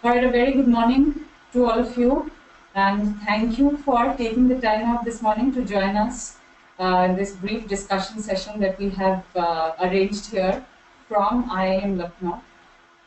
All right, a very good morning to all of you, and thank you for taking the time out this morning to join us in this brief discussion session that we have arranged here from IIM Lucknow.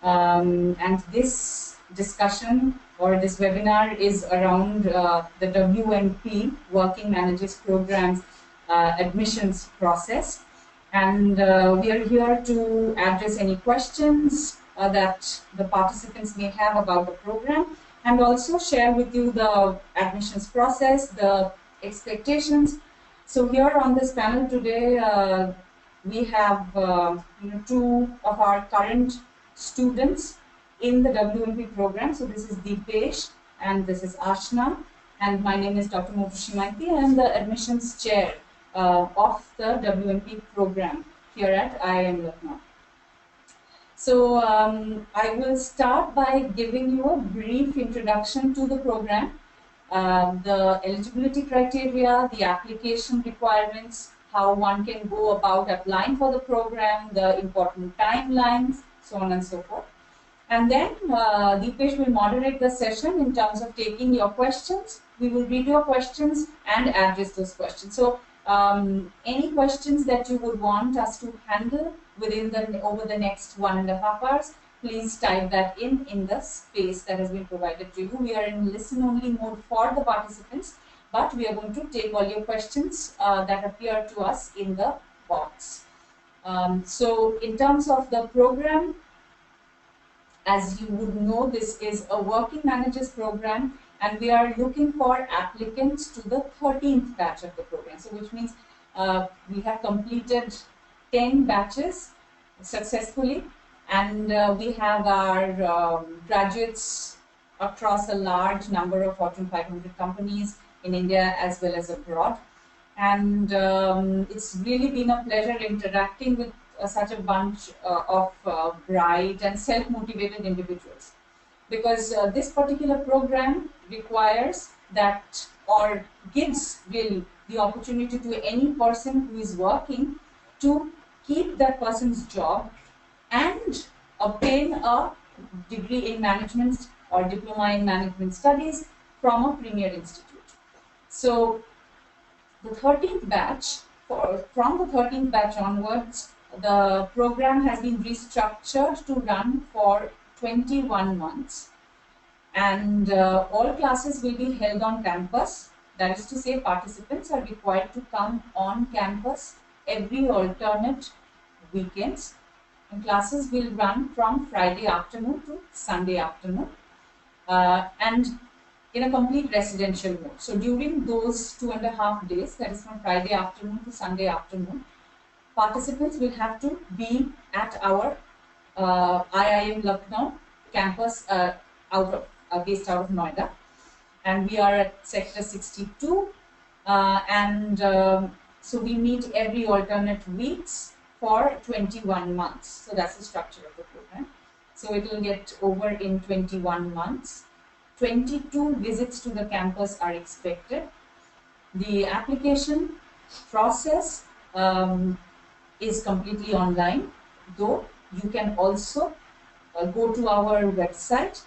And this discussion or this webinar is around the WNP, Working Managers Programs admissions process. And we are here to address any questions that the participants may have about the program, and also share with you the admissions process, the expectations. So here on this panel today, we have two of our current students in the WNP program. So this is Deepesh and this is Ashna, and my name is Dr. Motoshimaiti. I am the admissions chair of the WNP program here at IIM Lucknow. So I will start by giving you a brief introduction to the program, the eligibility criteria, the application requirements, how one can go about applying for the program, the important timelines, so on and so forth. And then Deepesh will moderate the session in terms of taking your questions. We will read your questions and address those questions. So any questions that you would want us to handle over the next 1.5 hours, please type that in the space that has been provided to you. We are in listen-only mode for the participants, but we are going to take all your questions that appear to us in the box. So in terms of the program, as you would know, this is a working managers program, and we are looking for applicants to the 13th batch of the program. So which means we have completed 10 batches successfully, and we have our graduates across a large number of Fortune 500 companies in India as well as abroad. And it's really been a pleasure interacting with such a bunch of bright and self-motivated individuals, because this particular program requires that, or gives really the opportunity to any person who is working to keep that person's job and obtain a degree in management or diploma in management studies from a premier institute. So the 13th batch, from the 13th batch onwards, the program has been restructured to run for 21 months, and all classes will be held on campus. That is to say, participants are required to come on campus every alternate weekends, and classes will run from Friday afternoon to Sunday afternoon, and in a complete residential mode. So during those 2.5 days, that is from Friday afternoon to Sunday afternoon, participants will have to be at our IIM Lucknow campus based out of Noida, and we are at sector 62, so we meet every alternate weeks for 21 months. So that's the structure of the program. So it will get over in 21 months. 22 visits to the campus are expected. The application process is completely online, though you can also go to our website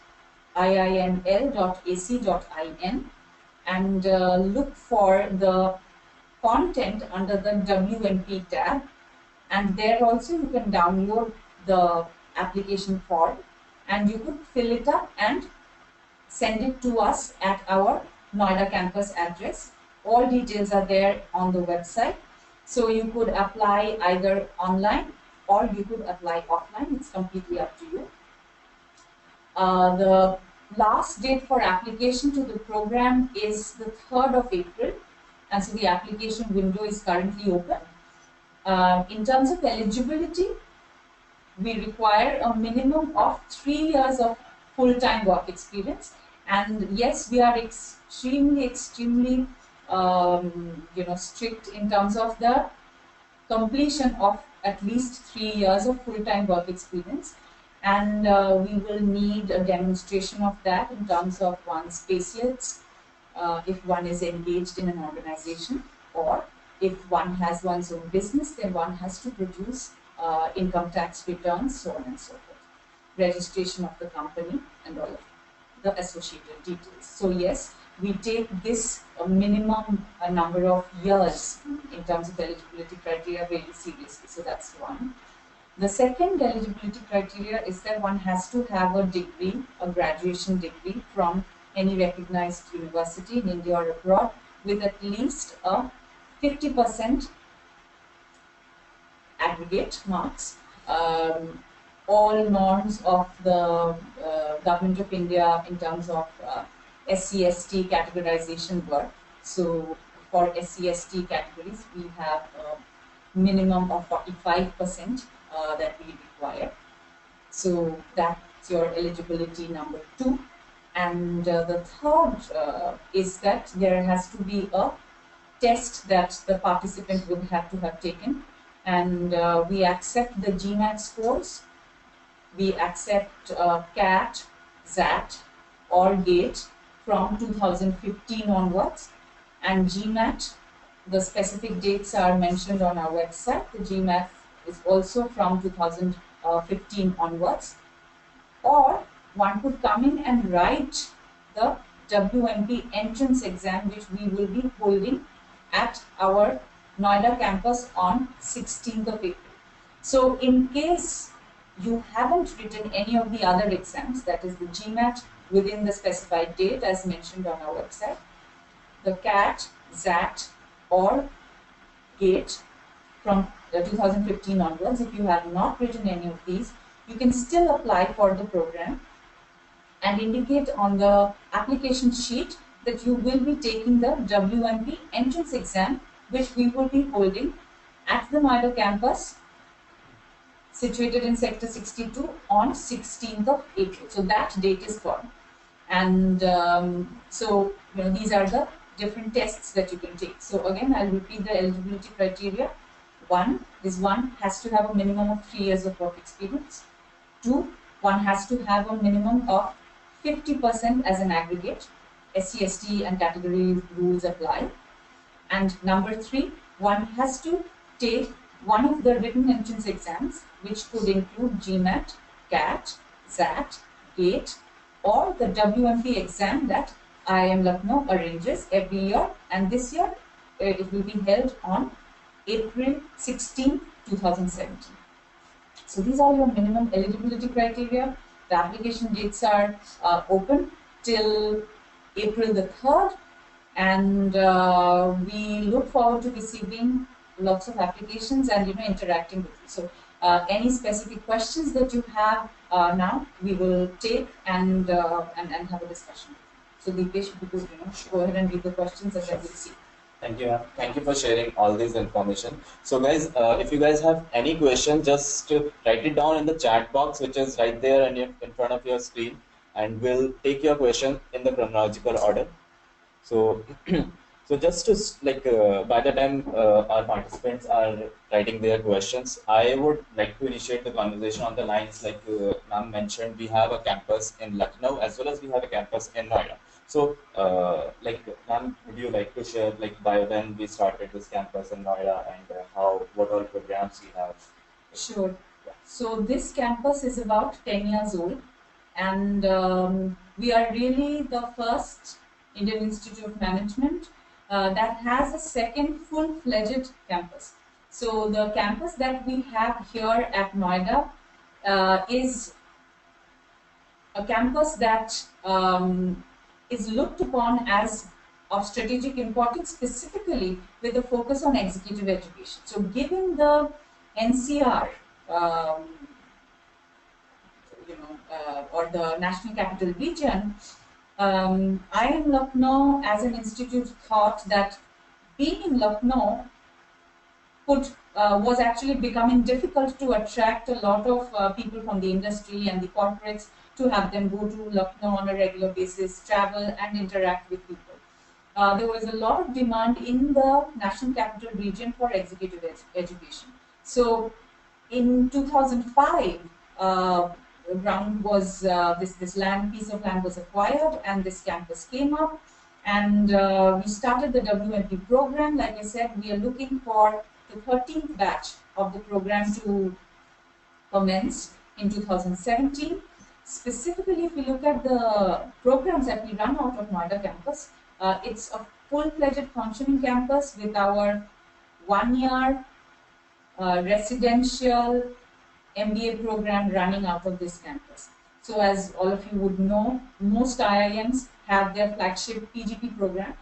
iiml.ac.in and look for the content under the WNP tab, and there also you can download the application form and you could fill it up and send it to us at our Noida campus address. All details are there on the website. So you could apply either online or you could apply offline. It's completely up to you. The last date for application to the program is the 3rd of April, and so the application window is currently open. In terms of eligibility, we require a minimum of 3 years of full-time work experience, and yes, we are extremely strict in terms of the completion of at least 3 years of full-time work experience, and we will need a demonstration of that in terms of one's payslips, if one is engaged in an organization, or if one has one's own business, then one has to produce income tax returns, so on and so forth, registration of the company and all of that. the associated details. So yes, we take this minimum number of years in terms of eligibility criteria very seriously. So that's one. The second eligibility criteria is that one has to have a degree, a graduation degree from any recognized university in India or abroad with at least a 50% aggregate marks. All norms of the Government of India in terms of SC/ST categorization work. So for SC/ST categories, we have a minimum of 45% that we require. So that's your eligibility number 2. And the third is that there has to be a test that the participant would have to have taken. And we accept the GMAT scores, we accept CAT, ZAT or GATE from 2015 onwards. And GMAT, the specific dates are mentioned on our website. The GMAT is also from 2015 onwards. Or one could come in and write the WMP entrance exam, which we will be holding at our Noida campus on 16th of April. So in case you haven't written any of the other exams, that is the GMAT within the specified date as mentioned on our website, the CAT, ZAT or GATE from 2015 onwards, if you have not written any of these, you can still apply for the program and indicate on the application sheet that you will be taking the WMP entrance exam, which we will be holding at the Noida campus situated in sector 62 on 16th of April. So that date is firm. And so these are the different tests that you can take. So again, I'll repeat the eligibility criteria. One has to have a minimum of 3 years of work experience. 2, one has to have a minimum of 50% as an aggregate. SC/ST and category rules apply. And number 3, one has to take one of the written entrance exams, which could include GMAT, CAT, ZAT, GATE, or the WMP exam that IIM Lucknow arranges every year. And this year, it will be held on April 16, 2017. So these are your minimum eligibility criteria. The application dates are open till April the 3rd, and we look forward to receiving lots of applications and interacting with you. So any specific questions that you have now, we will take and have a discussion. So Deepesh, if you could go ahead and read the questions and then we'll see. Thank you. Thank you for sharing all this information. So guys, if you guys have any question, just write it down in the chat box, which is right there and in front of your screen, and we'll take your question in the chronological order. So, so just to by the time our participants are writing their questions, I would like to initiate the conversation on the lines like ma'am mentioned. We have a campus in Lucknow as well as we have a campus in Noida. So, ma'am, would you like to share by when we started this campus in Noida and what all programs we have? Sure. Yeah. So this campus is about 10 years old, and we are really the first Indian Institute of Management that has a second full-fledged campus. So the campus that we have here at Noida is a campus that is looked upon as of strategic importance, specifically with a focus on executive education. So given the NCR, or the National Capital Region, IIM Lucknow as an institute thought that being in Lucknow was actually becoming difficult to attract a lot of people from the industry and the corporates to have them go to Lucknow on a regular basis, travel and interact with people. There was a lot of demand in the National Capital Region for executive education. So in 2005, ground was this piece of land was acquired and this campus came up, and we started the WMP program. Like I said, we are looking for the 13th batch of the program to commence in 2017. Specifically, if we look at the programs that we run out of Noida campus, it's a full-fledged functioning campus with our 1 year residential MBA program running out of this campus. So as all of you would know, most IIMs have their flagship PGP program,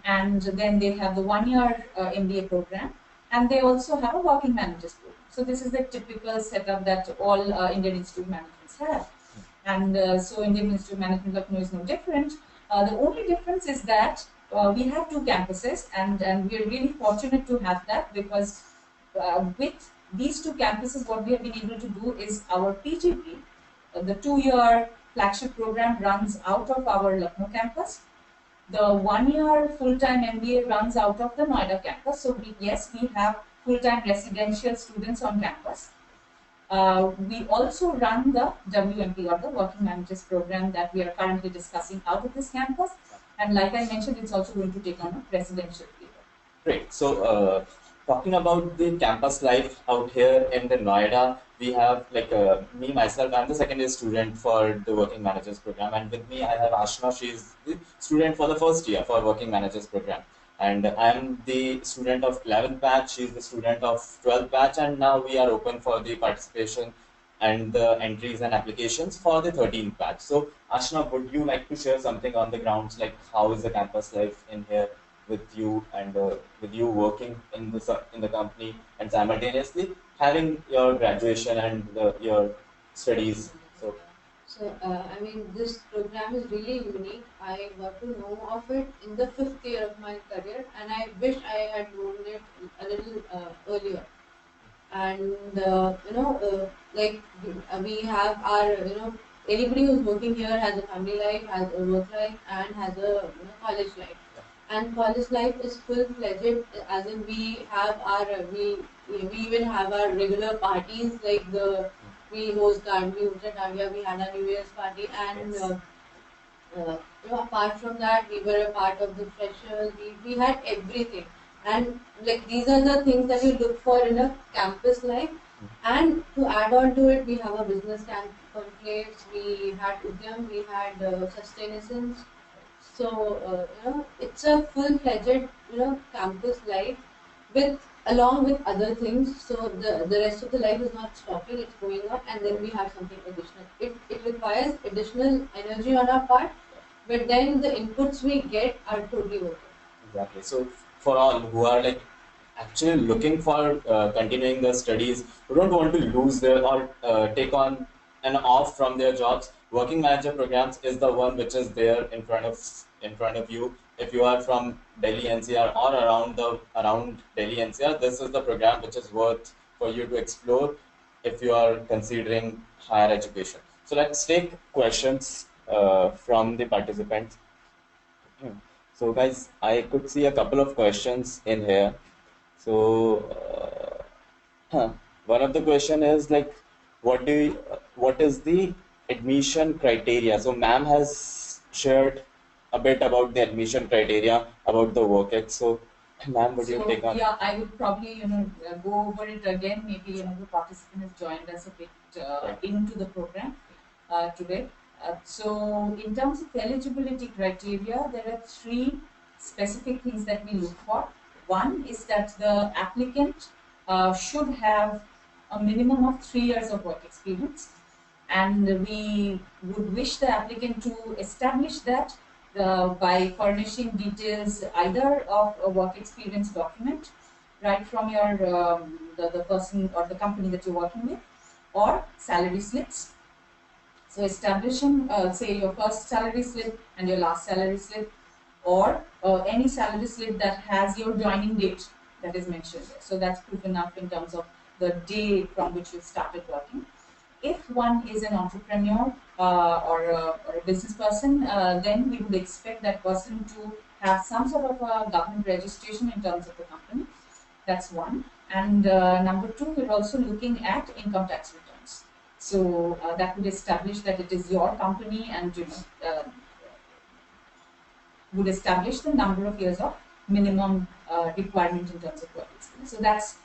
and then they have the 1 year MBA program, and they also have a working managers program. So this is the typical setup that all Indian Institute of Managements have. And so Indian Institute of Management Lucknow is no different. The only difference is that we have two campuses, and we are really fortunate to have that, because with these two campuses, what we have been able to do is our PGP, the 2 year flagship program, runs out of our Lucknow campus. The 1 year full-time MBA runs out of the Noida campus. So yes, we have full-time residential students on campus. We also run the WMP, or the Working Managers program, that we are currently discussing out of this campus. And like I mentioned, it's also going to take on a residential flavor. Great. So, talking about the campus life out here in the Noida, we have me myself. I'm the second year student for the Working Managers program, and with me I have Ashna. She's the student for the first year for Working Managers program, and I'm the student of 11th batch. She's the student of 12th batch, and now we are open for the participation and the entries and applications for the 13th batch. So, Ashna, would you like to share something on the grounds, like how is the campus life in here with you, and with you working in the company and simultaneously having your graduation and your studies? So, I mean, this program is really unique. I got to know of it in the 5th year of my career, and I wish I had known it a little earlier. And we have our, anybody who's working here has a family life, has a work life, and has a college life. And college life is full-fledged, as in we have our we even have our regular parties, like we hosted Davia, we had a New Year's party, and apart from that, we were a part of the freshers. We had everything, and like these are the things that you look for in a campus life. And to add on to it, we have a business conclaves. We had IIM, we had sustenance. So it's a full-fledged campus life with along with other things. So the rest of the life is not stopping; it's going up, and then we have something additional. It requires additional energy on our part, but then the inputs we get are totally worth it. exactly. So, for all who are actually looking for continuing their studies, who don't want to lose their or take on an off from their jobs, working manager programs is the one which is there in front of you. If you are from Delhi NCR or around Delhi NCR, this is the program which is worth for you to explore if you are considering higher education. So let's take questions from the participants. So guys, I could see a couple of questions in here. So one of the question is what is the admission criteria? So ma'am has shared a bit about the admission criteria about the work ex. So ma'am, would you take on? Yeah, I would probably go over it again. Maybe the participant has joined us a bit into the program today. So in terms of eligibility criteria, there are 3 specific things that we look for. One is that the applicant should have a minimum of 3 years of work experience, and we would wish the applicant to establish that by furnishing details either of a work experience document right from your the person or the company that you're working with, or salary slips. So establishing say your first salary slip and your last salary slip, or any salary slip that has your joining date that is mentioned there. So that's proof enough in terms of the day from which you started working. If one is an entrepreneur or a business person, then we would expect that person to have some sort of a government registration in terms of the company. That's one. And number 2, we're also looking at income tax returns. So that would establish that it is your company, and would establish the number of years of minimum requirement in terms of work experience. So that's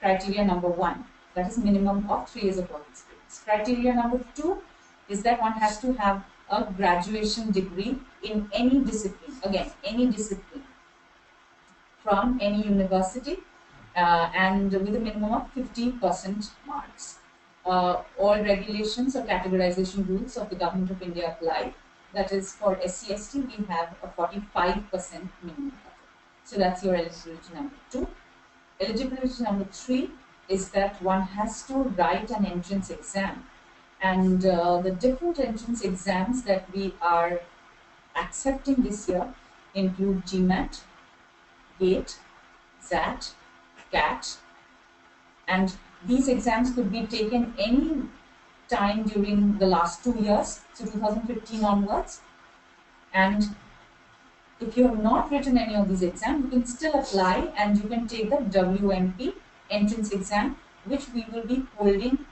criteria number 1. That is minimum of 3 years of work experience. Criteria number 2 is that one has to have a graduation degree in any discipline, again, any discipline from any university, and with a minimum of 50% marks. All regulations or categorization rules of the Government of India apply. That is, for SC/ST, we have a 45% minimum cut. So that's your eligibility number 2. Eligibility number 3 is that one has to write an entrance exam. And the different entrance exams that we are accepting this year include GMAT, GATE, SAT, CAT, and these exams could be taken any time during the last 2 years, so 2015 onwards. And if you have not written any of these exams, you can still apply and you can take the WMP entrance exam, which we will be holding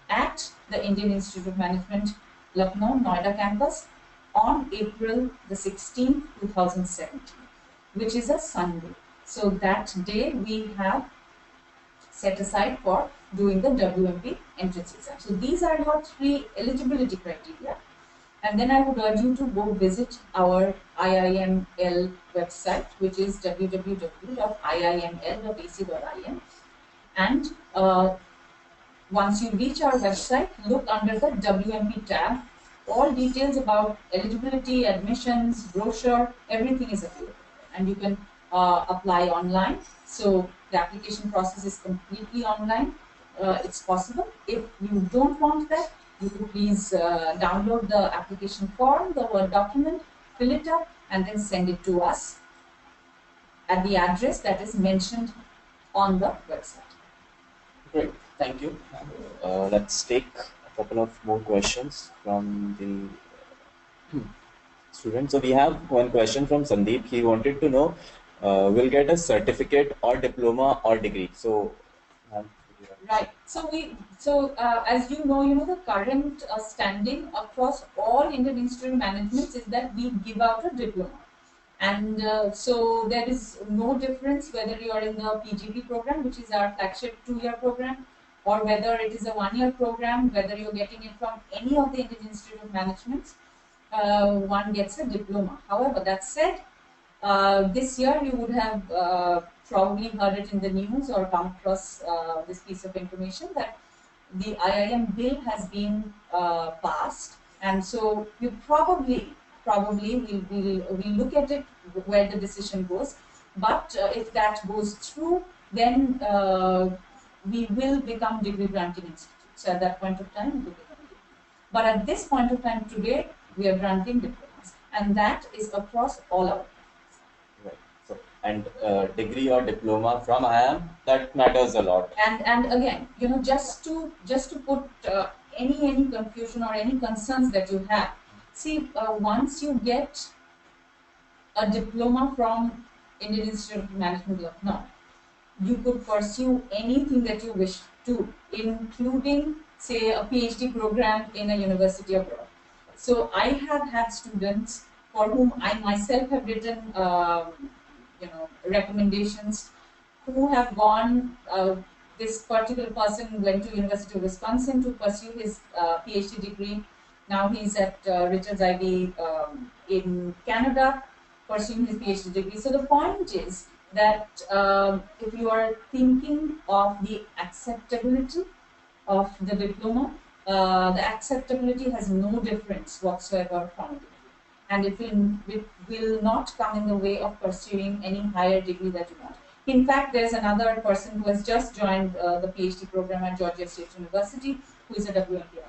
at the Indian Institute of Management, Lucknow, Noida campus on April the 16th, 2017, which is a Sunday. So that day we have set aside for doing the WMP entrance exam. So these are your 3 eligibility criteria. And then I would urge you to go visit our IIML website, which is www.iiml.ac.in. And once you reach our website, look under the WMP tab. All details about eligibility, admissions, brochure, everything is available. And you can apply online. So the application process is completely online. It's possible. If you don't want that, you could please download the application form, the Word document, fill it up, and then send it to us at the address that is mentioned on the website. Great, thank you. Let's take a couple of more questions from the students. So we have one question from Sandeep. He wanted to know, will get a certificate or diploma or degree. So, right. So as you know, the current standing across all Indian Institute of Management is that we give out a diploma. And so there is no difference whether you are in the PGP program, which is our flagship 2-year program, or whether it is a 1-year program, whether you're getting it from any of the Indian Institute of Management, one gets a diploma. However, that said, this year you would have probably heard it in the news or come across this piece of information that the IIM bill has been passed, and so you probably we'll look at it where the decision goes. But if that goes through, then we will become degree granting institute. So at that point of time, we will become degree. But at this point of time today, we are granting diplomas, and that is across all our. Right. So, and degree or diploma from IIM, that matters a lot. And again, just to put any confusion or any concerns that you have. See, once you get a diploma from Indian Institute of Management Lucknow, you could pursue anything that you wish to, including, say, a PhD program in a university abroad. So I have had students for whom I myself have written, recommendations, who have gone. This particular person went to University of Wisconsin to pursue his PhD degree. Now he's at Richards Ivy in Canada, pursuing his PhD degree. So the point is that if you are thinking of the acceptability of the diploma, the acceptability has no difference whatsoever from it. And it will not come in the way of pursuing any higher degree that you want. In fact, there's another person who has just joined the PhD program at Georgia State University, who is a WMP.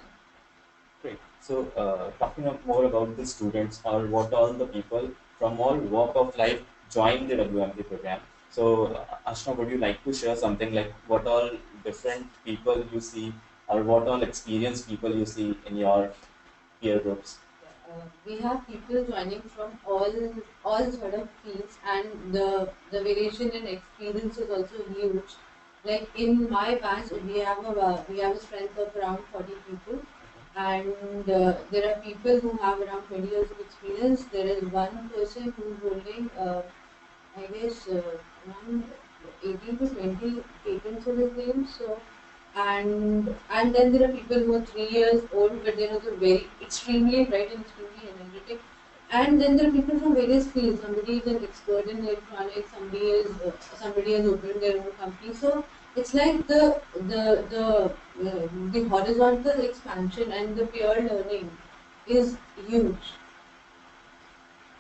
Great. So, talking more about the students, or what all the people from all walk of life join the WMP program. So, Ashna, would you like to share something like what all different people you see, or what all experienced people you see in your peer groups? We have people joining from all sort of fields, and the variation in experience is also huge. Like in my batch, we have a strength of around 40 people, and there are people who have around 20 years of experience. There is one person who's holding, I guess, around 18 to 20 patents in his name. So and then there are people who are 3 years old, but they're also very extremely bright and extremely energetic. And then there are people from various fields. Somebody is an expert in electronics. Somebody has opened their own company. So it's like the horizontal expansion and the peer learning is huge.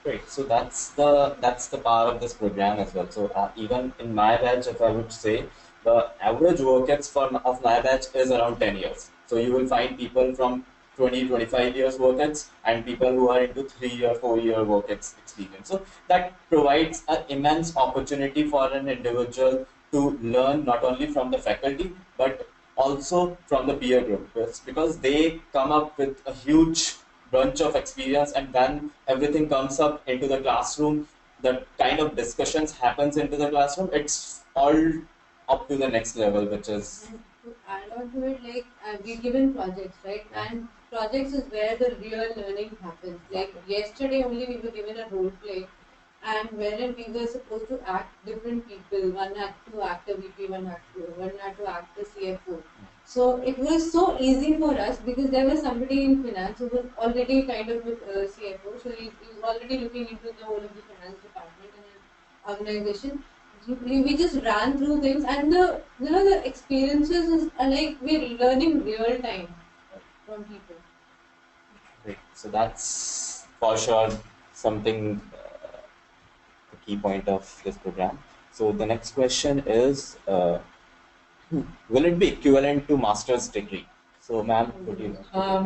Great. So that's the power of this program as well. So even in my batch, if I would say, the average work ex for of my batch is around 10 years. So you will find people from 20, 25 years work ex and people who are into 3 or 4 year work experience. So that provides an immense opportunity for an individual to learn not only from the faculty but also from the peer group, because they come up with a huge bunch of experience, and when everything comes up into the classroom, the kind of discussions happens into the classroom, it's all up to the next level, which is And to add on to it, like we're given projects, right? And projects is where the real learning happens. Like yesterday only we were given a role play, and wherein we were supposed to act different people. One had to act a VP, one had to act a CFO. So it was so easy for us because there was somebody in finance who was already kind of a CFO, so he was already looking into the whole of the finance department in an organization. We just ran through things, and the experiences are like we're learning real time from people. great. So that's for sure something, the key point of this program. So the next question is, will it be equivalent to master's degree? So, ma'am, could you?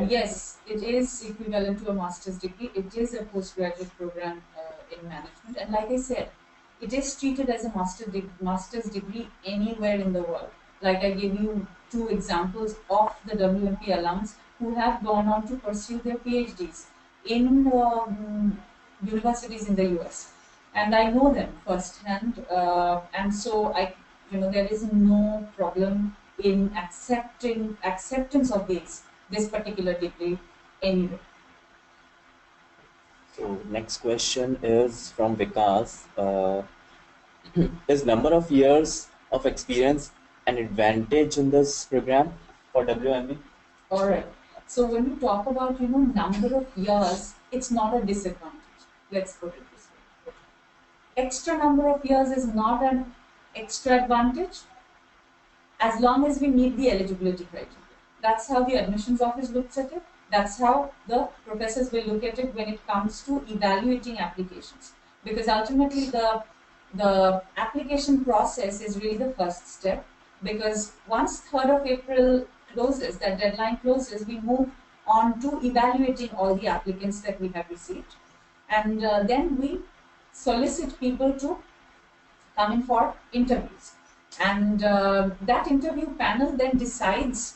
Yes, it is equivalent to a master's degree. It is a postgraduate program in management, and like I said, it is treated as a master's degree anywhere in the world. Like I gave you two examples of the WMP alums who have gone on to pursue their PhDs in universities in the US, and I know them firsthand, and so there is no problem in acceptance of this particular degree anyway. So next question is from Vikas. Is number of years of experience an advantage in this program for WME? All right. So when we talk about number of years, it's not a disadvantage. Let's put it this way. Extra number of years is not an extra advantage as long as we meet the eligibility criteria. That's how the admissions office looks at it. That's how the professors will look at it when it comes to evaluating applications. Because ultimately the application process is really the first step. Because once 3rd of April closes, that deadline closes, we move on to evaluating all the applicants that we have received. And then we solicit people to come in for interviews. And that interview panel then decides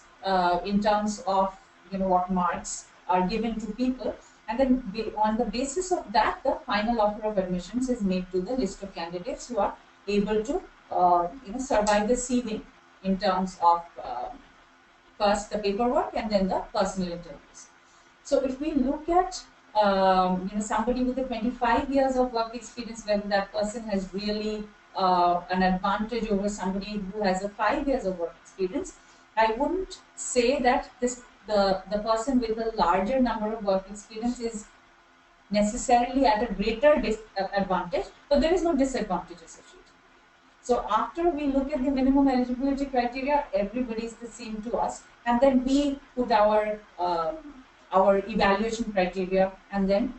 in terms of what marks are given to people, and then on the basis of that, the final offer of admissions is made to the list of candidates who are able to survive the sieving in terms of first the paperwork and then the personal interviews. So if we look at somebody with a 25 years of work experience, whether that person has really an advantage over somebody who has a 5 years of work experience, I wouldn't say that the person with a larger number of work experience is necessarily at a greater advantage, but there is no disadvantage associated. So after we look at the minimum eligibility criteria, everybody is the same to us, and then we put our evaluation criteria and then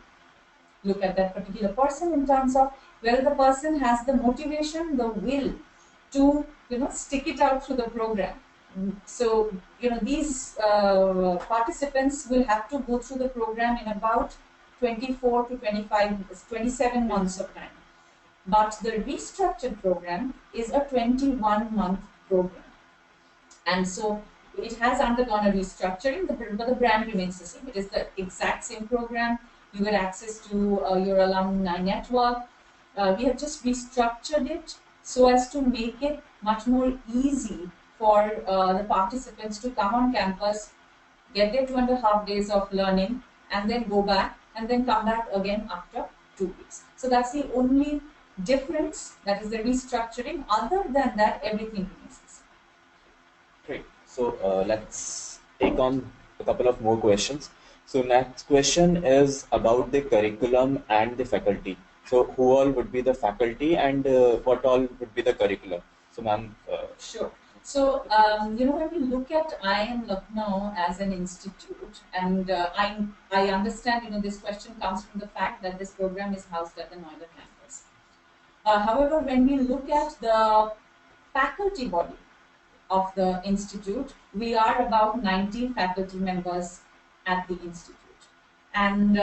look at that particular person in terms of whether the person has the motivation, the will to stick it out through the program. So these participants will have to go through the program in about 24 to 27 months of time. But the restructured program is a 21-month program. And so it has undergone a restructuring, but the brand remains the same. It is the exact same program. You get access to your alumni network. We have just restructured it so as to make it much more easy for the participants to come on campus, get their 2.5 days of learning, and then go back and then come back again after 2 weeks. So that's the only difference, that is the restructuring. Other than that, everything remains the same. Great. So let's take on a couple of more questions. So next question is about the curriculum and the faculty. So who all would be the faculty and what all would be the curriculum? So ma'am, Sure. So, when we look at IIM Lucknow as an institute, and I understand, this question comes from the fact that this program is housed at the Noida campus. However, when we look at the faculty body of the institute, we are about 19 faculty members at the institute. And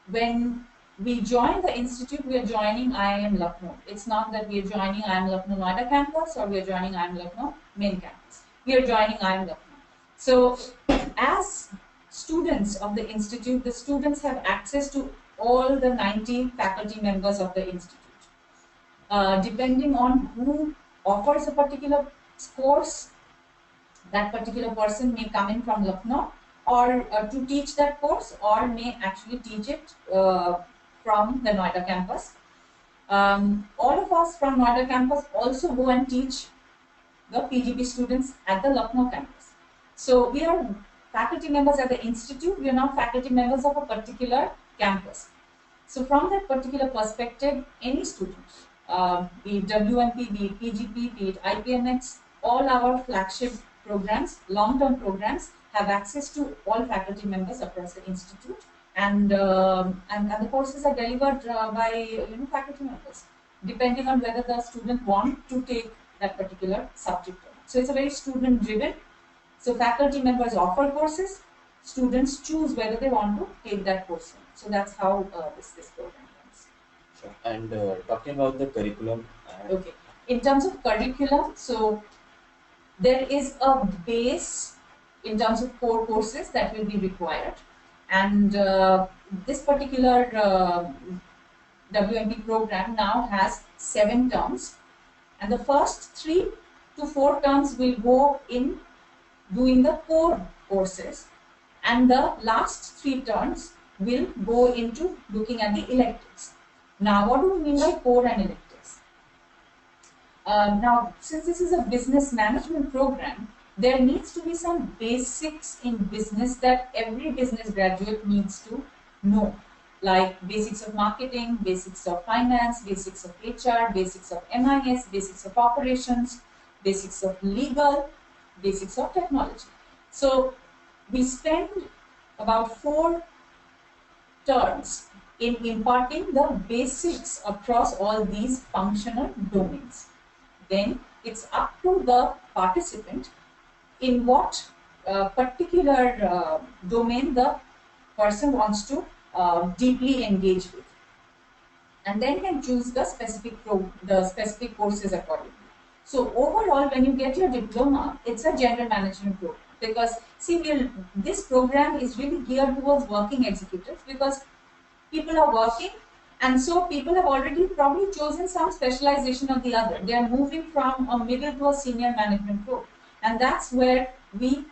when we join the institute, we are joining IIM Lucknow. It's not that we are joining IIM Lucknow Noida campus or we are joining IIM Lucknow main campus. We are joining IIM Lucknow. So, as students of the institute, the students have access to all the 19 faculty members of the institute. Depending on who offers a particular course, that particular person may come in from Lucknow or to teach that course, or may actually teach it from the Noida campus. All of us from Noida campus also go and teach the PGP students at the Lucknow campus. So we are faculty members at the institute, we are not faculty members of a particular campus. So from that particular perspective, any student, be it WMP, be it PGP, be it IPMX, all our flagship programs, long-term programs, have access to all faculty members across the institute, and the courses are delivered by faculty members, depending on whether the student want to take that particular subject. So it's a very student-driven. So faculty members offer courses, students choose whether they want to take that course. So that's how this program runs. sure. And talking about the curriculum. Okay. In terms of curriculum, so there is a base in terms of core courses that will be required, and this particular WMP program now has 7 terms, and the first 3 to 4 terms will go in doing the core courses, and the last 3 terms will go into looking at the electives. Now, what do we mean by core and electives? Now, since this is a business management program, there needs to be some basics in business that every business graduate needs to know, like basics of marketing, basics of finance, basics of HR, basics of MIS, basics of operations, basics of legal, basics of technology. So we spend about 4 terms in imparting the basics across all these functional domains. Then it's up to the participant in what particular domain the person wants to deeply engage with, and then can choose the specific courses accordingly. So overall, when you get your diploma, it's a general management program, because see, this program is really geared towards working executives, because people are working, and so people have already probably chosen some specialization or the other. They are moving from a middle to a senior management role, and that's where we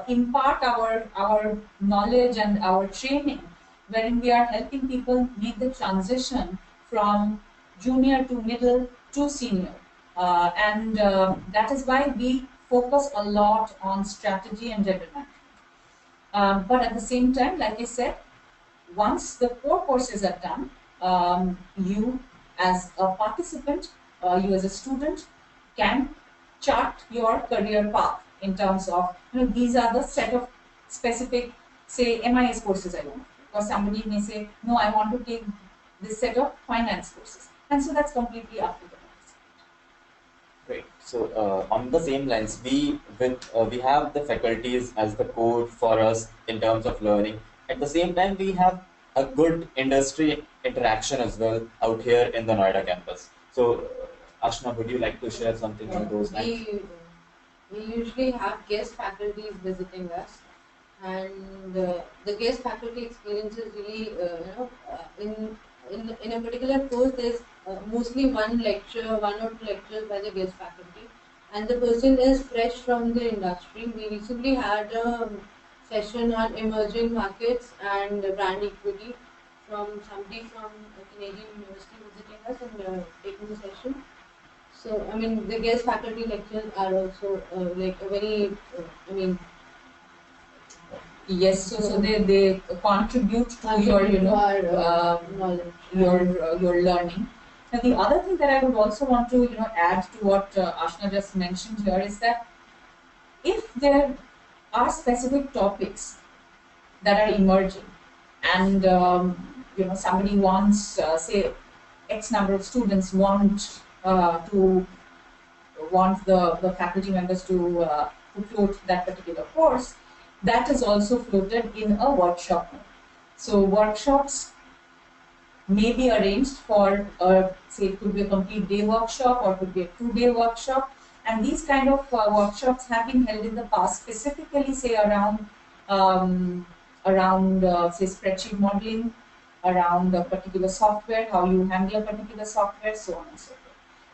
impart our knowledge and our training, wherein we are helping people make the transition from junior to middle to senior. And that is why we focus a lot on strategy and general management. But at the same time, like I said, once the core courses are done, you as a participant, you as a student, can chart your career path in terms of, these are the set of specific, say, MIS courses I want. Or somebody may say, no, I want to take this set of finance courses. And so that's completely up to the participant. Great. So on the same lines, we have the faculties as the core for us in terms of learning. At the same time, we have a good industry interaction as well out here in the Noida campus. So, Ashna, would you like to share something on those lines? We usually have guest faculties visiting us, and the guest faculty experience is really, in a particular course, there's mostly one or two lectures by the guest faculty, and the person is fresh from the industry. We recently had a session on emerging markets and brand equity from somebody from a Canadian university visiting us and taking the session. So, I mean, the guest faculty lectures are also like a very, I mean, Yes, so they contribute to your, to our knowledge. your learning. And the other thing that I would also want to, add to what Ashna just mentioned here is that if there are specific topics that are emerging, and somebody wants, say, X number of students want the faculty members to float that particular course, that is also floated in a workshop mode. So workshops may be arranged for, say, it could be a complete day workshop or could be a 2-day workshop. And these kind of workshops have been held in the past, specifically, say, around say, spreadsheet modeling, around a particular software, how you handle a particular software, so on and so forth.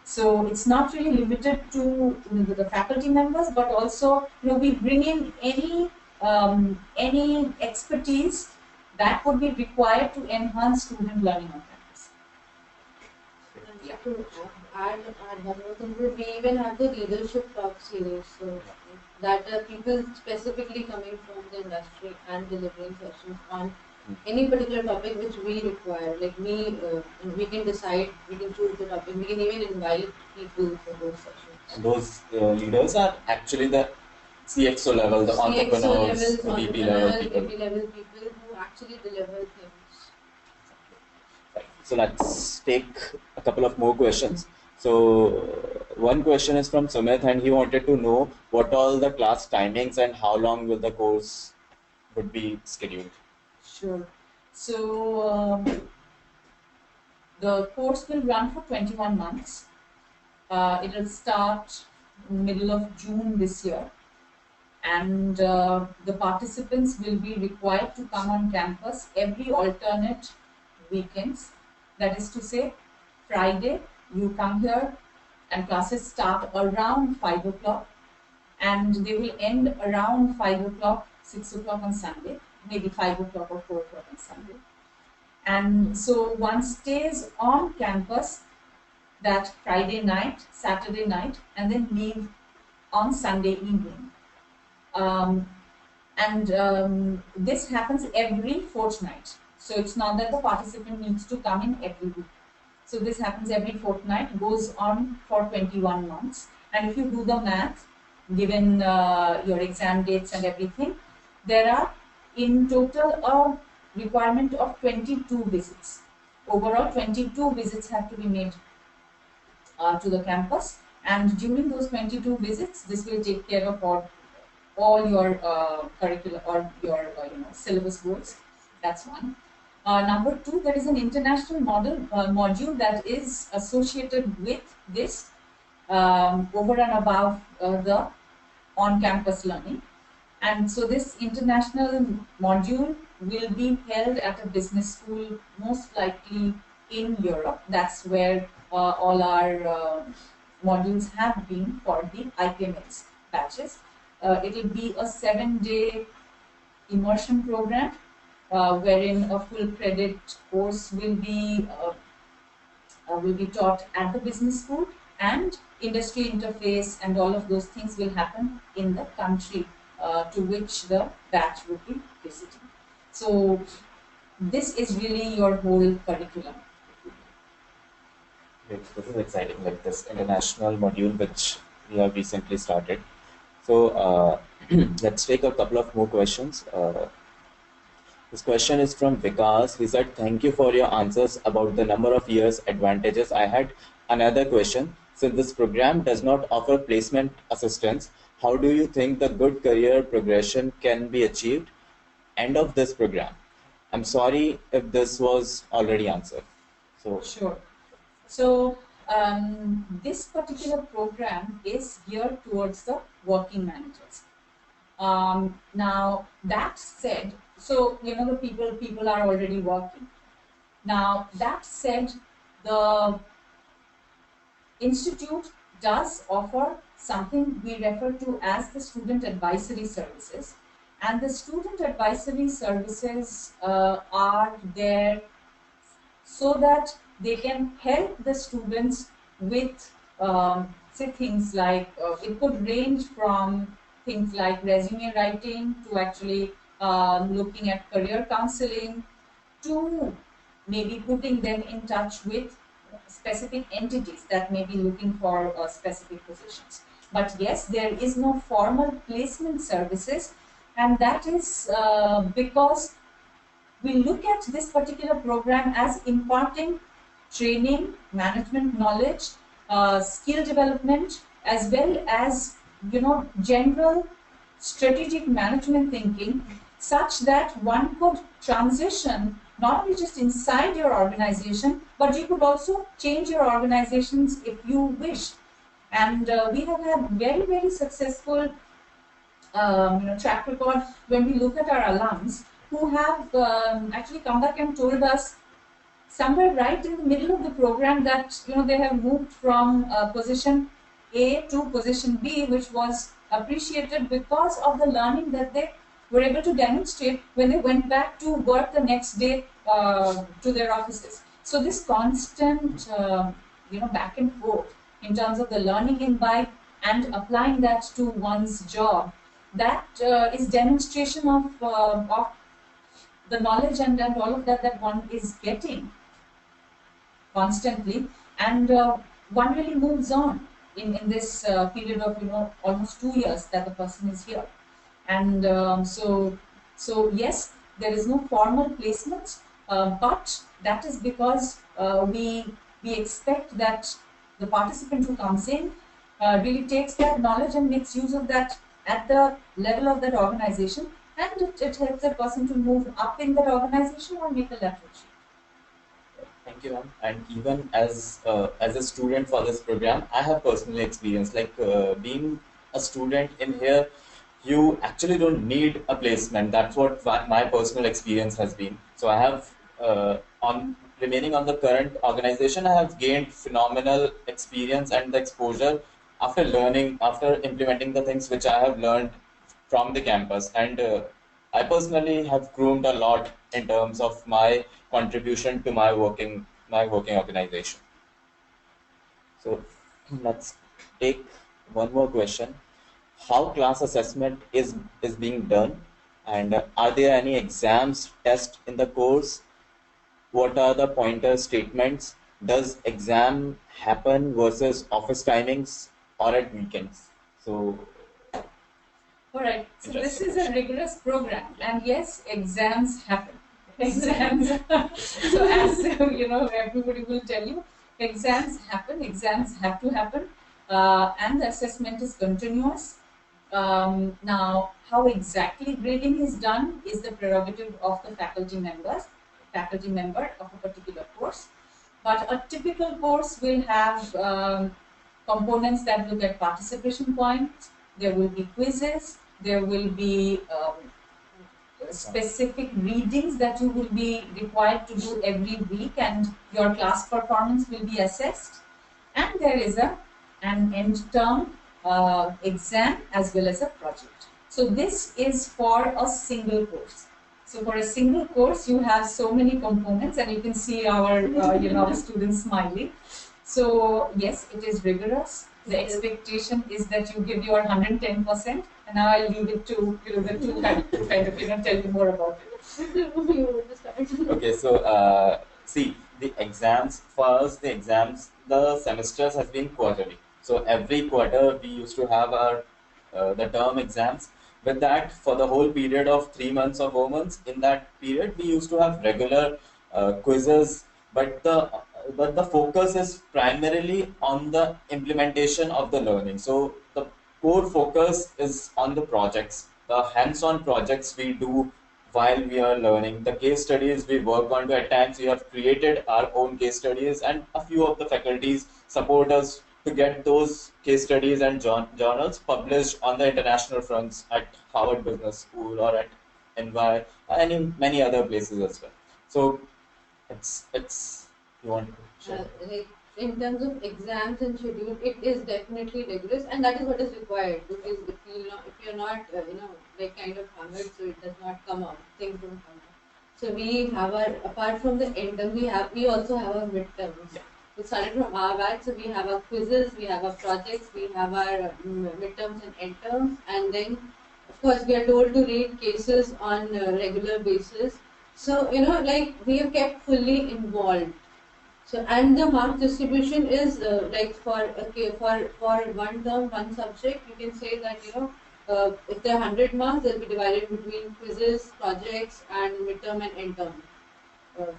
So it's not really limited to the faculty members, but also we bring in any expertise that would be required to enhance student learning on campus. Yeah. To add one more thing, we even have the leadership talk series. So that are people specifically coming from the industry and delivering sessions on any particular topic which we require. Like we can decide, we can choose the topic, we can even invite people for those sessions. And those leaders are actually the CXO level, the CXO entrepreneurs, levels, the VP level people. VP level people who actually deliver things. Right. So let's take a couple of more questions. So one question is from Sumit, and he wanted to know what all the class timings and how long will the course would be scheduled. Sure. So the course will run for 21 months. It will start middle of June this year, and the participants will be required to come on campus every alternate weekends. That is to say, Friday you come here and classes start around 5 o'clock and they will end around 5 o'clock, 6 o'clock on Sunday, maybe 5 o'clock or 4 o'clock on Sunday. And so one stays on campus that Friday night, Saturday night, and then leave on Sunday evening. This happens every fortnight. So it's not that the participant needs to come in every week. So this happens every fortnight, goes on for 21 months. And if you do the math, given your exam dates and everything, there are in total a requirement of 22 visits. Overall, 22 visits have to be made to the campus. And during those 22 visits, this will take care of all your curriculum or your syllabus goals. That's one. Number two, there is an international module that is associated with this over and above the on-campus learning. And so this international module will be held at a business school, most likely in Europe. That's where all our modules have been for the IIM batches. It will be a 7-day immersion program wherein a full credit course will be taught at the business school, and industry interface and all of those things will happen in the country to which the batch will be visiting. So this is really your whole curriculum. This is exciting, like this international module which we have recently started. So let's take a couple of more questions. This question is from Vikas. He said, "Thank you for your answers about the number of years advantages. I had another question. Since this program does not offer placement assistance, how do you think the good career progression can be achieved? End of this program." I'm sorry if this was already answered. So Sure. So this particular program is geared towards the working managers. Now that said, so the people are already working. Now that said, the institute does offer something we refer to as the student advisory services, and the student advisory services are there so that they can help the students with say things like it could range from things like resume writing to actually looking at career counseling to maybe putting them in touch with specific entities that may be looking for specific positions. But yes, there is no formal placement services, and that is because we look at this particular program as imparting training, management knowledge, skill development, as well as general strategic management thinking, such that one could transition not only just inside your organization, but you could also change your organizations if you wish. And we have had very successful track record when we look at our alums who have actually come back and told us somewhere right in the middle of the program that they have moved from position A to position B, which was appreciated because of the learning that they were able to demonstrate when they went back to work the next day to their offices. So this constant back and forth in terms of the learning imbibe and applying that to one's job, that is demonstration of the knowledge and all of that one is getting constantly, and one really moves on in this period of almost 2 years that the person is here. And so yes, there is no formal placement, but that is because we expect that the participant who comes in really takes that knowledge and makes use of that at the level of that organization, and it helps that person to move up in that organization or make a lateral shift. Thank you, ma'am. And even as a student for this program, I have personally experienced being a student in here. You actually don't need a placement. That's what my personal experience has been. So I have on remaining on the current organization, I have gained phenomenal experience and the exposure after learning, after implementing the things which I have learned from the campus. And I personally have groomed a lot in terms of my contribution to my working organization. So let's take one more question. How class assessment is being done, and are there any exams test in the course? What are the pointer statements? Does exam happen versus office timings or at weekends? So All right. So this interesting is a question. rigorous program, and yes, exams happen. Exams. So as everybody will tell you, exams happen. Exams have to happen, and the assessment is continuous. Now, how exactly grading is done is the prerogative of the faculty member of a particular course. But a typical course will have components that look at participation points. There will be quizzes. There will be specific readings that you will be required to do every week, and your class performance will be assessed. And there is an end term exam as well as a project. So this is for a single course. So for a single course, you have so many components, and you can see our our students smiling. So yes, it is rigorous. The expectation is that you give your 110%, and now I'll leave it to the two kind of tell you more about it. You want to start? Okay, so see the exams for us, the semesters has been quarterly. So every quarter we used to have our the term exams. With that, for the whole period of 3 months or 4 months, in that period we used to have regular quizzes, but the focus is primarily on the implementation of the learning. So the core focus is on the projects, the hands-on projects we do while we are learning, the case studies we work on. At times we have created our own case studies, and a few of the faculties support us to get those case studies and journals published on the international fronts at Harvard Business School or at NY and in many other places as well. So it's you want to share? Like in terms of exams and schedule, it is definitely rigorous, and that is what is required. Because if you're not like kind of hammered, so it does not come out. Things don't come out. So we have our apart from the end term, we also have our midterms. Yeah. it started from our batch. So we have our quizzes, we have our projects, we have our midterms and end terms, and then of course we are told to read cases on a regular basis. So like we are kept fully involved. So and the mark distribution is like for okay for one term, one subject, you can say that if there are 100 marks, they'll be divided between quizzes, projects, and midterm and end term. Uh,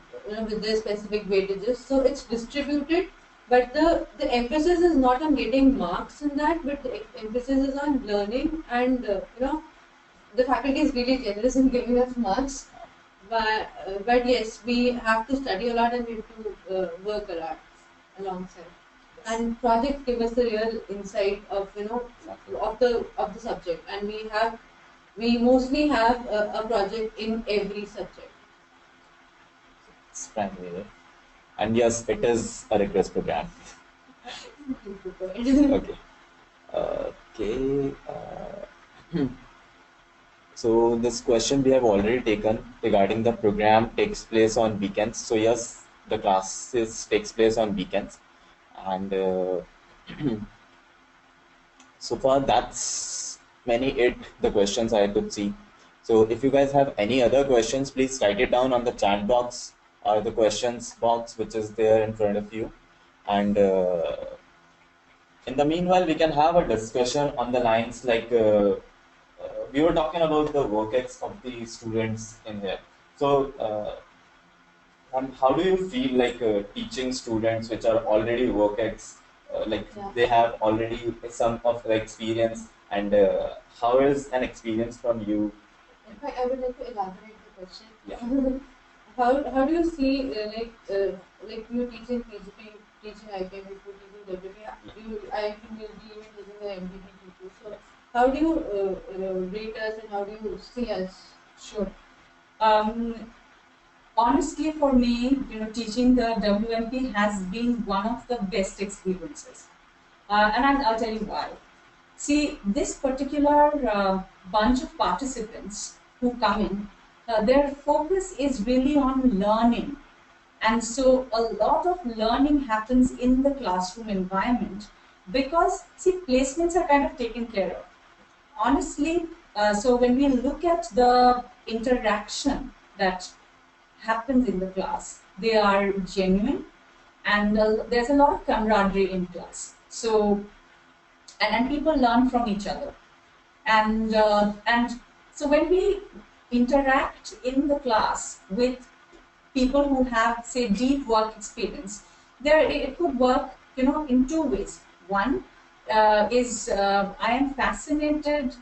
with their specific weightages. So it's distributed, but the emphasis is not on getting marks in that, but the emphasis is on learning, and the faculty is really generous in giving us marks. But yes, we have to study a lot and we have to work a lot alongside. And projects give us the real insight of of the subject, and we mostly have a project in every subject. It's primary. And yes, it is a rigorous program. Okay. Okay. So this question we have already taken regarding the program takes place on weekends. So yes, the classes takes place on weekends, and so far that's it the questions I could see. So if you guys have any other questions, please write it down on the chat box or the questions box which is there in front of you, and in the meanwhile we can have a discussion on the lines like we were talking about the work ex of the students in here. So how do you feel like teaching students which are already work ex, like Yeah. they have already some of the experience, and how is an experience from you? In fact, I would like to elaborate the question. Yeah. How do you see like you teaching PGP, teaching IIM, if you're teaching WP, IIM will be even teaching the MDP too. So how do you rate us and how do you see us? Sure. Honestly, for me, teaching the WMP has been one of the best experiences, and I'll tell you why. See, this particular bunch of participants who come in, their focus is really on learning. And so a lot of learning happens in the classroom environment because, see, placements are kind of taken care of. Honestly, so when we look at the interaction that happens in the class, they are genuine, and there's a lot of camaraderie in class. So, and people learn from each other, and so when we interact in the class with people who have, say, deep work experience, there it could work in two ways. One is I am fascinated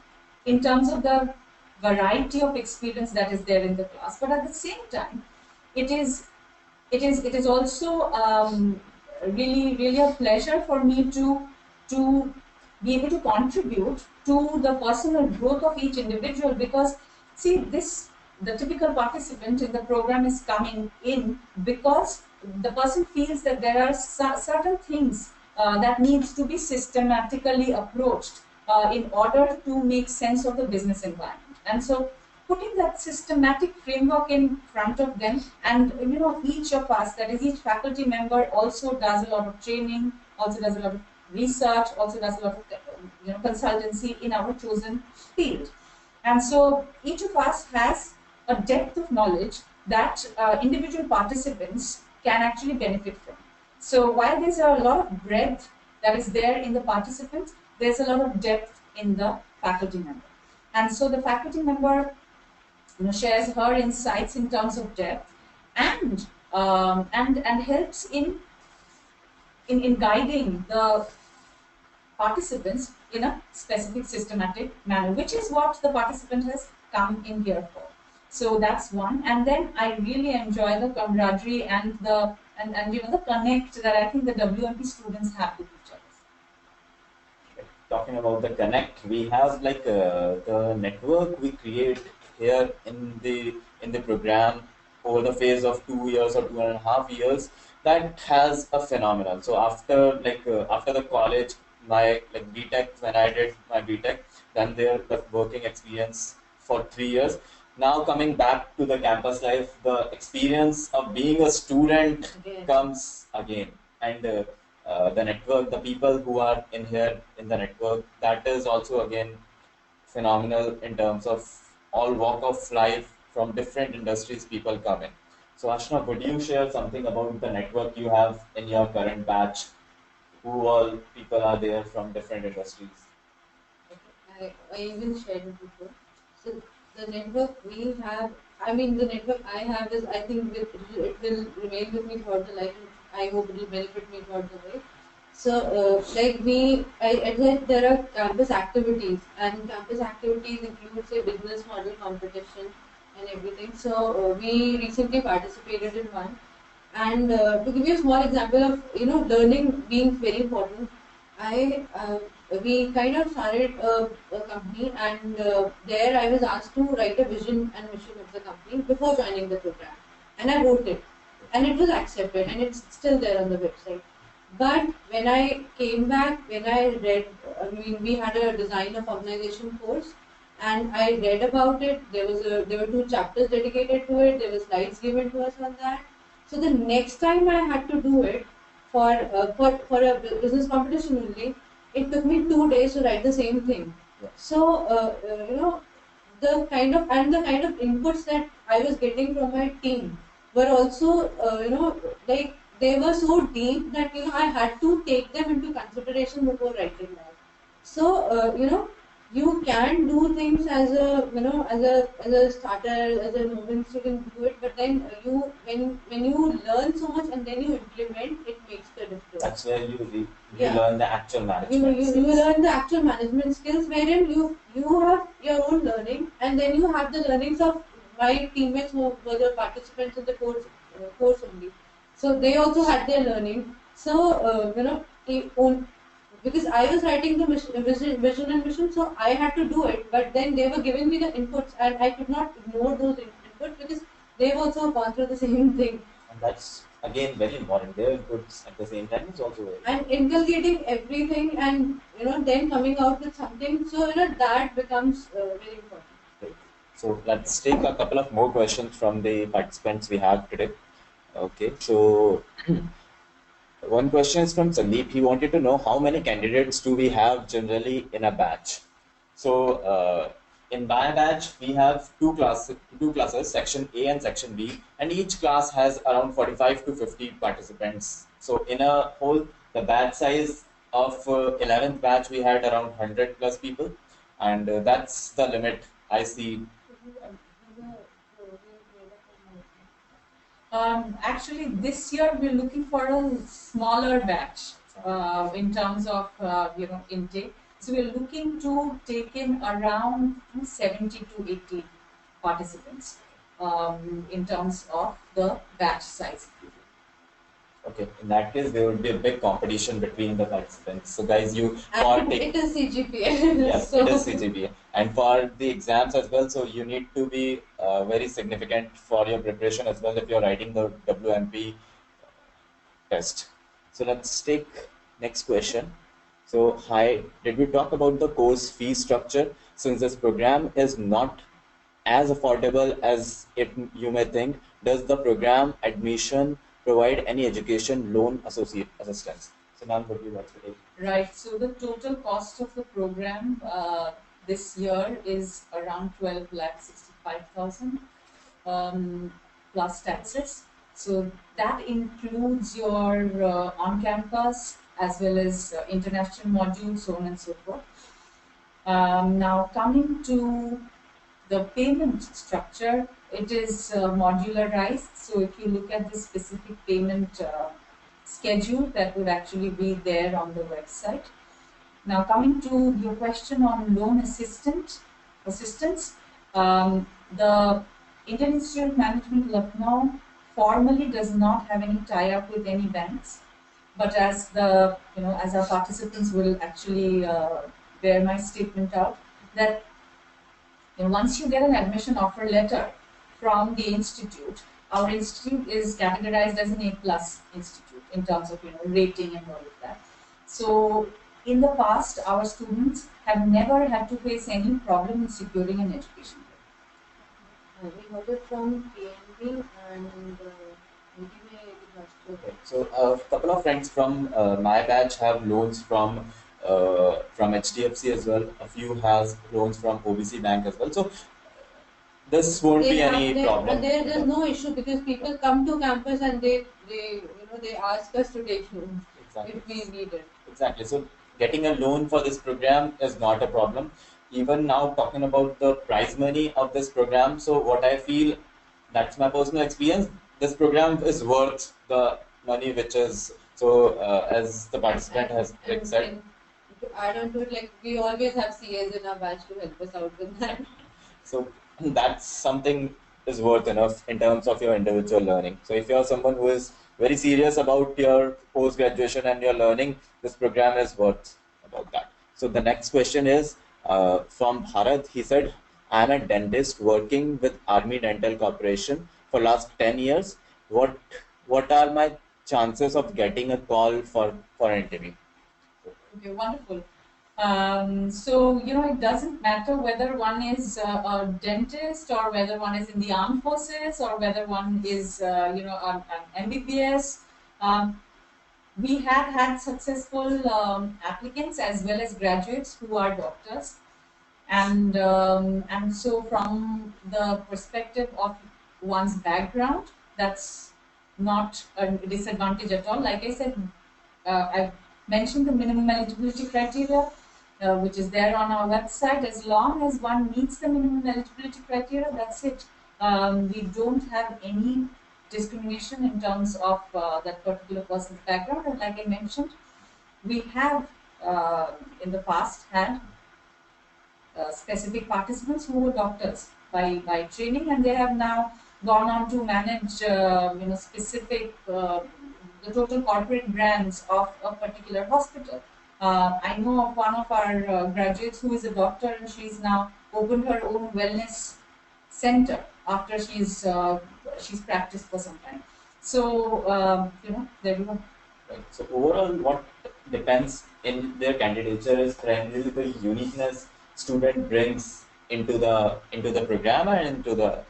in terms of the variety of experience that is there in the class, but at the same time it is it is also really a pleasure for me to be able to contribute to the personal growth of each individual, because see, this the typical participant in the program is coming in because the person feels that there are certain things that needs to be systematically approached in order to make sense of the business environment. And so putting that systematic framework in front of them, and each of us, that is each faculty member, also does a lot of training, also does a lot of research, also does a lot of consultancy in our chosen field. And so each of us has a depth of knowledge that individual participants can actually benefit from. So while there's a lot of breadth that is there in the participants, there's a lot of depth in the faculty member. And so the faculty member shares her insights in terms of depth, and helps in guiding the participants in a specific systematic manner, which is what the participant has come in here for. So that's one. And then I really enjoy the camaraderie and the connect that I think the WMP students have with each other. Talking about the connect, we have like the network we create here in the program over the phase of 2 years or 2.5 years, that has a phenomenal. So after after the college, my like BTech, when I did my BTech, then there the working experience for 3 years. Now coming back to the campus life, the experience of being a student Again. comes again, and the network, the people who are in here in the network, that is also again phenomenal in terms of all walk of life from different industries people come in. So Ashna, could you share something about the network you have in your current batch? Who all people are there from different industries? I even shared it before. So the network we have, I mean the network I have is, I think it will remain with me throughout the life. And I hope it will benefit me throughout the way. So like I said, there are campus activities, and campus activities include say business model competition and everything. So we recently participated in one. And to give you a small example of learning being very important, I we kind of started a company, and there I was asked to write a vision and mission of the company before joining the program, and I wrote it, and it was accepted, and it's still there on the website. But when I came back, when I read, I mean, we had a design of organization course, and I read about it. There were two chapters dedicated to it. There were slides given to us on that. So the next time I had to do it for a business competition only, it took me 2 days to write the same thing. Yeah. So the kind of inputs that I was getting from my team were also like they were so deep that I had to take them into consideration before writing that. So you can do things as a as a starter, as a novice you can do it, but then when you learn so much and then you implement, it makes the difference. That's where you Yeah. learn the actual management. You learn the actual management skills, wherein you have your own learning, and then you have the learnings of my teammates who were the participants in the course only. So they also had their learning. So because I was writing the vision and mission, so I had to do it. But then they were giving me the inputs, and I could not ignore those inputs because they've also gone through the same thing. And that's again very important. Their inputs at the same time is also very And inculcating everything, and then coming out with something, so that becomes very important. great. So let's take a couple of more questions from the participants we have today. Okay, so one question is from Sandeep. He wanted to know how many candidates do we have generally in a batch. So in my batch, we have two classes, section A and section B, and each class has around 45 to 50 participants. So in a whole, the batch size of 11th batch, we had around 100 plus people, and that's the limit I see. Actually, this year we're looking for a smaller batch in terms of intake. So we're looking to take in around 70 to 80 participants in terms of the batch size. Okay, in that case, there would be a big competition between the participants. So, guys, you And it is CGPA. yes, So it is CGPA, and for the exams as well. So you need to be very significant for your preparation as well if you're writing the WMP test. So let's take next question. So hi, did we talk about the course fee structure? Since this program is not as affordable as it you may think, does the program admission provide any education loan associate assistance? So ma'am, would you like to take? Right. So the total cost of the program this year is around 12 lakh 65,000 plus taxes. So that includes your on-campus as well as international modules, so on and so forth. Now coming to the payment structure, it is modularized. So if you look at the specific payment schedule, that would actually be there on the website. Now coming to your question on loan assistance, the Indian Institute of Management Lucknow formally does not have any tie-up with any banks, but as as our participants will actually bear my statement out, that once you get an admission offer letter from the institute, our institute is categorized as an A plus institute in terms of rating and all of that. So in the past, our students have never had to face any problem in securing an education. we got it from PNB, and Okay. So a couple of friends from my batch have loans from HDFC as well. A few has loans from OBC Bank as well. So this won't They be have any they, problem. there's no issue because people come to campus and they ask us to take loans Exactly. if we need it. Exactly. So getting a loan for this program is not a problem. Even now, talking about the prize money of this program, so what I feel, that's my personal experience. This program is worth the money, which is so as the participant And, has like said. and to add on to it, like we always have CAs in our batch to help us out with that. So that's something is worth enough in terms of your individual learning. So if you're someone who is very serious about your post graduation and your learning, this program is worth about that. So the next question is from Bharat. He said, "I'm a dentist working with Army Dental Corporation for last 10 years. What are my chances of getting a call for an interview?" Okay, wonderful. So, it doesn't matter whether one is a dentist or whether one is in the armed forces or whether one is, an MBBS. Um, we have had successful applicants as well as graduates who are doctors, and so from the perspective of one's background, that's not a disadvantage at all. Like I said, I've mentioned the minimum eligibility criteria, which is there on our website. As long as one meets the minimum eligibility criteria, that's it. We don't have any discrimination in terms of that particular person's background. And like I mentioned, we have in the past had specific participants who were doctors by training, and they have now gone on to manage specific the total corporate brands of a particular hospital. I know of one of our graduates who is a doctor, and she's now opened her own wellness center after she's practiced for some time. So there you go. Right. So overall, what depends in their candidature is primarily the uniqueness student brings into the program and into the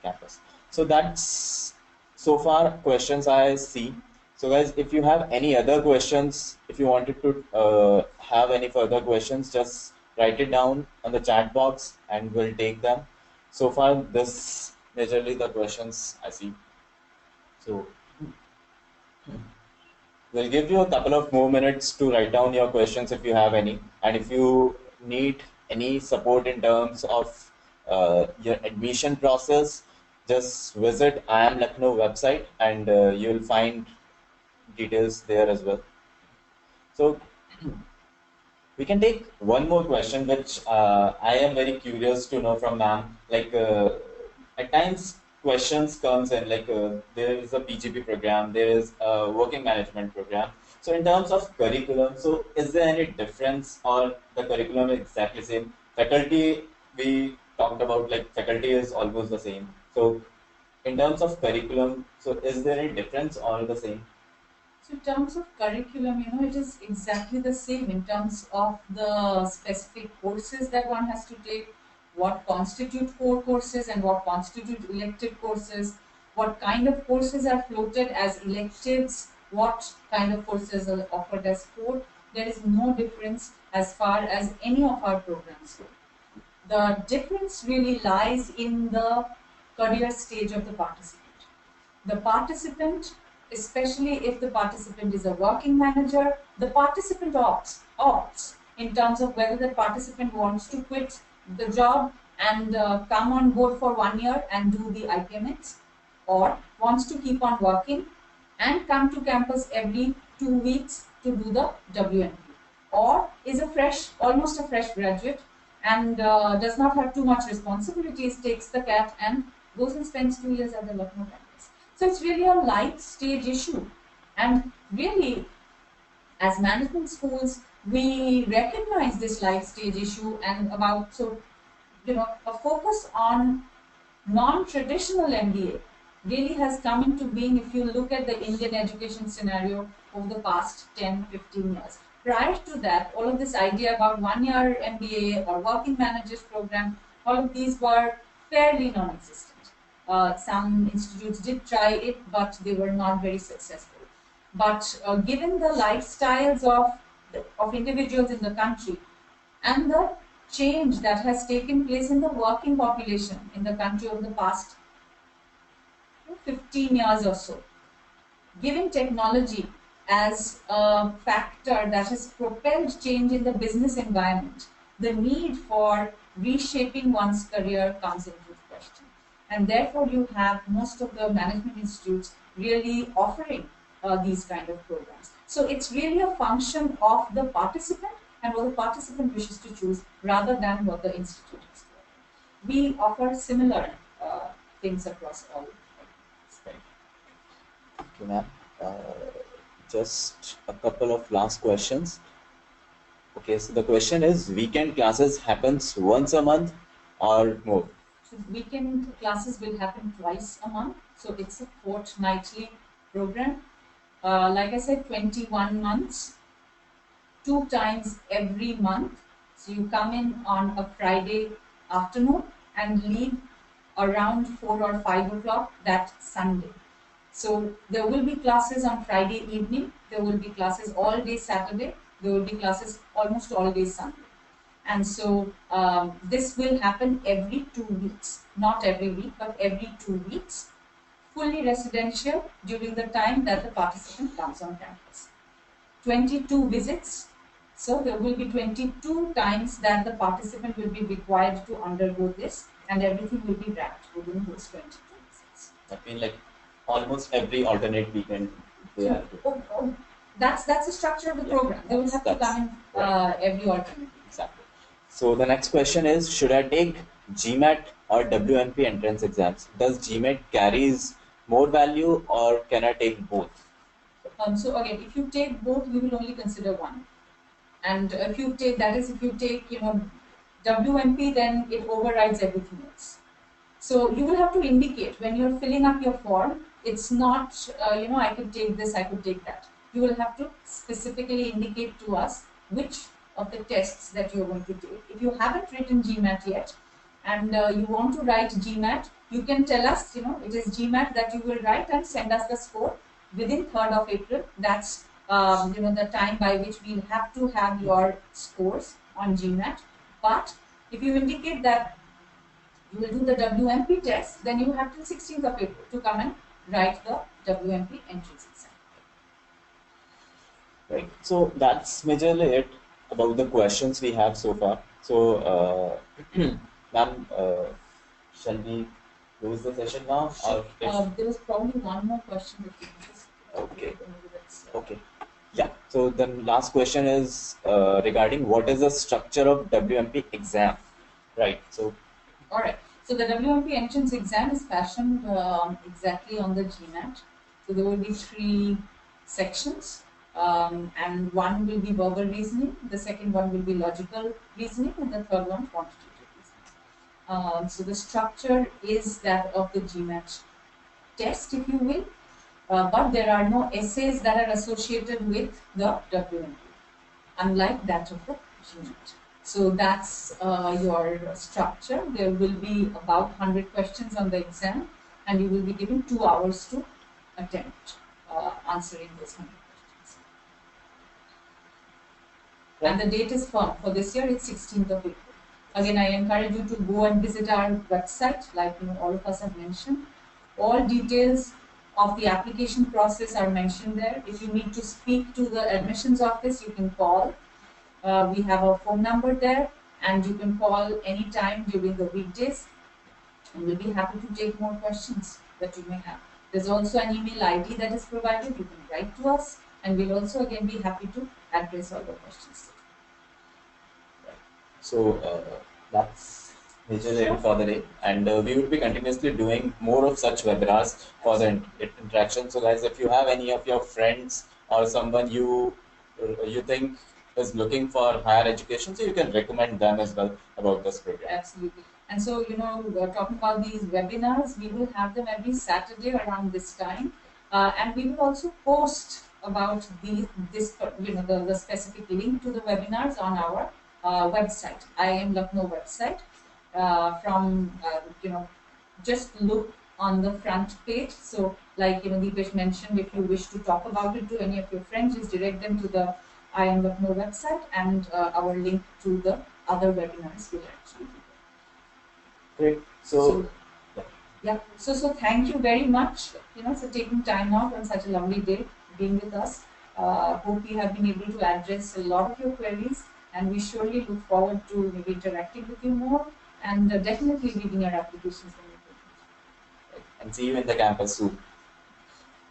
campus. So that's so far questions I see. So guys, if you have any other questions, if you wanted to have any further questions, just write it down on the chat box and we'll take them. So far, this majorly the questions I see. So we'll give you a couple of more minutes to write down your questions if you have any. And if you need any support in terms of your admission process, just visit IIM Lucknow website and you'll find details there as well. So we can take one more question, which I am very curious to know from ma'am. Like at times, questions comes in like there is a PGP program, there is a working management program. So in terms of curriculum, so is there any difference or the curriculum is exactly same? Faculty we talked about, like faculty is almost the same. So in terms of curriculum, so is there any difference or the same? So in terms of curriculum, it is exactly the same in terms of the specific courses that one has to take, what constitute core courses and what constitute elective courses, what kind of courses are floated as electives, what kind of courses are offered as core. There is no difference as far as any of our programs go. The difference really lies in the career stage of the participant. The participant, especially if the participant is a working manager, the participant opts in terms of whether the participant wants to quit the job and come on board for 1 year and do the IPMX, or wants to keep on working and come to campus every 2 weeks to do the WNP, or is almost a fresh graduate and does not have too much responsibilities, takes the CAT and goes and spends 2 years at the Lucknow campus. So it's really a life stage issue. And really, as management schools, we recognize this life stage issue and a focus on non-traditional MBA really has come into being if you look at the Indian education scenario over the past 10, 15 years. Prior to that, all of this idea about 1 year MBA or working managers program, all of these were fairly non-existent. Some institutes did try it, but they were not very successful. But given the lifestyles of individuals in the country and the change that has taken place in the working population in the country over the past 15 years or so, given technology as a factor that has propelled change in the business environment, the need for reshaping one's career comes into question. And therefore, you have most of the management institutes really offering these kind of programs. So it's really a function of the participant and what the participant wishes to choose rather than what the institute is doing. We offer similar things across all. Right. Thank you, ma'am. Just a couple of last questions. Okay, so the question is, weekend classes happens once a month or more? So weekend classes will happen twice a month. So it's a fortnightly program. Like I said, 21 months, 2 times every month. So you come in on a Friday afternoon and leave around 4 or 5 o'clock that Sunday. So there will be classes on Friday evening. There will be classes all day Saturday. There will be classes almost all day Sunday. And so this will happen every 2 weeks, not every week, but every 2 weeks, fully residential during the time that the participant comes on campus. 22 visits. So there will be 22 times that the participant will be required to undergo this, and everything will be wrapped within those 22 visits. That means like almost every alternate weekend they have to. That's the structure of the program. They will have to come in every alternate week. Exactly. So the next question is, should I take GMAT or WMP entrance exams? Does GMAT carries more value or can I take both? So again, if you take both, we will only consider one. And if you take WMP, then it overrides everything else. So you will have to indicate when you're filling up your form. It's not I could take this, I could take that. You will have to specifically indicate to us which of the tests that you're going to take. If you haven't written GMAT yet and you want to write GMAT, you can tell us, it is GMAT that you will write and send us the score within 3rd of April. That's the time by which we'll have to have your scores on GMAT. But if you indicate that you will do the WMP test, then you have till 16th of April to come and write the WMP entrance exam. Right. So that's majorly it about the questions we have so far. So, ma'am, shall we close the session now? Or There was probably one more question that you just. Okay. Okay. Yeah. So the last question is regarding what is the structure of WMP exam, right? So. All right. So the WMP entrance exam is fashioned exactly on the GMAT. So there will be 3 sections, and one will be verbal reasoning, the second one will be logical reasoning, and the third one quantitative reasoning. So the structure is that of the GMAT test, if you will, but there are no essays that are associated with the WMP, unlike that of the GMAT. So that's your structure. There will be about 100 questions on the exam, and you will be given 2 hours to attempt answering those 100 questions. And the date is firm. For this year, it's 16th of April. Again, I encourage you to go and visit our website, like all of us have mentioned. All details of the application process are mentioned there. If you need to speak to the admissions office, you can call. We have a phone number there, and you can call anytime during the weekdays, and we'll be happy to take more questions that you may have. There's also an email ID that is provided. You can write to us, and we'll also again be happy to address all the questions. So that's majorly it for the day, and we will be continuously doing more of such webinars for the interaction. So guys, if you have any of your friends or someone you think is looking for higher education, so you can recommend them as well about this program. Absolutely. And so, talking about these webinars, we will have them every Saturday around this time, and we will also post about the specific link to the webinars on our website, IIM Lucknow website. Just look on the front page. So, like Deepesh mentioned, if you wish to talk about it to any of your friends, just direct them to the IIM Lucknow website, and our link to the other webinars will actually be Great. there. Yeah. Yeah. So thank you very much, for taking time out on such a lovely day, being with us. Hope we have been able to address a lot of your queries, and we surely look forward to maybe interacting with you more, and definitely reading your applications when you do. And see you in the campus soon.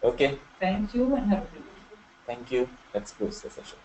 Okay. Thank you, and have a great day. Thank you. Let's close the session.